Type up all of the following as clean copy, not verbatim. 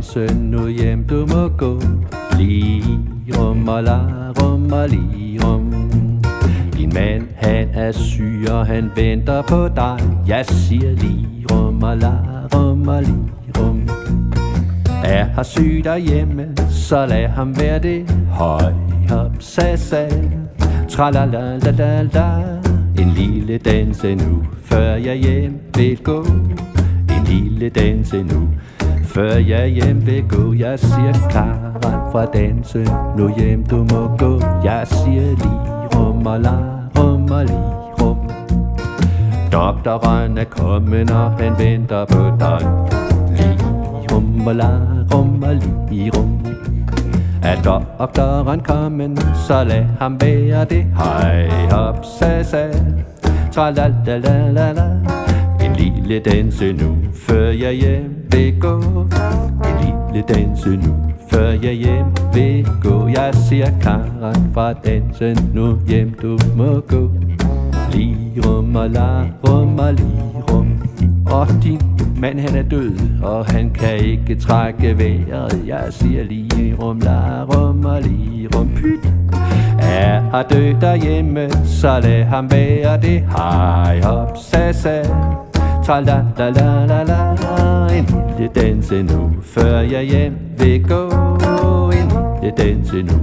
danse nu hjem, du må gå. Lige rum og la, rum og lige rum. Din mand, han er syg, og han venter på dig. Jeg siger lige rum og la, rum og lige rum. Er her syg derhjemme, så lad ham være det. Høj op, sa, tralalalala. En lille danse nu, før jeg hjem vil gå. En lille danse nu, før jeg hjem vil gå. Jeg siger Karen fra dansen, nu hjem du må gå. Jeg siger lige rum og la, rum og lige rum. Doktoren er kommet, og han venter på dig. Lige rum og la, rum og lige rum. Er doktoren kommet, så lad ham være det. Hej hop, sa, tralalalala. En lille danse nu, før jeg hjem vil gå. En lille danse nu, før jeg hjem vil gå. Jeg siger Karen fra dansen, nu hjem du må gå. Lige rum og la, rum og lige rum. Og din mand, han er død, og han kan ikke trække vejret. Jeg siger lige rum, la, rum og lige rum. Pyt. Er her død derhjemme, så lad ham være det. Hej hop, sa, tralalalala. En lille danse nu, før jeg hjem vil gå. En lille danse nu,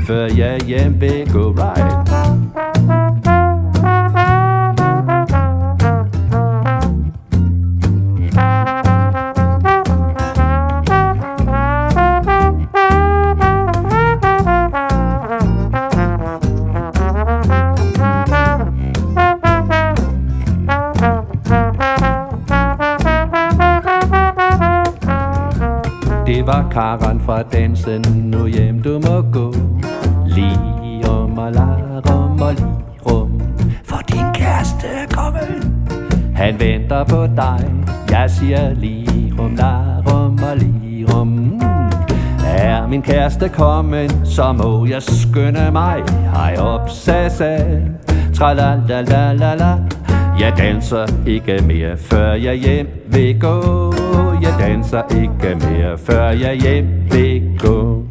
før jeg hjem vil gå. Right. Det var Karen fra dansen, nu hjem du må gå. Lige rum og la, rum og lige rum. For din kæreste er kommet, han venter på dig. Jeg siger lige rum, la, rum og lige rum. Er min kæreste kommet, så må jeg skynde mig. Hej op, sa, tralalalala. Jeg danser ikke mere, før jeg hjem vil gå. Jeg danser ikke mere, før jeg hjem vil gå.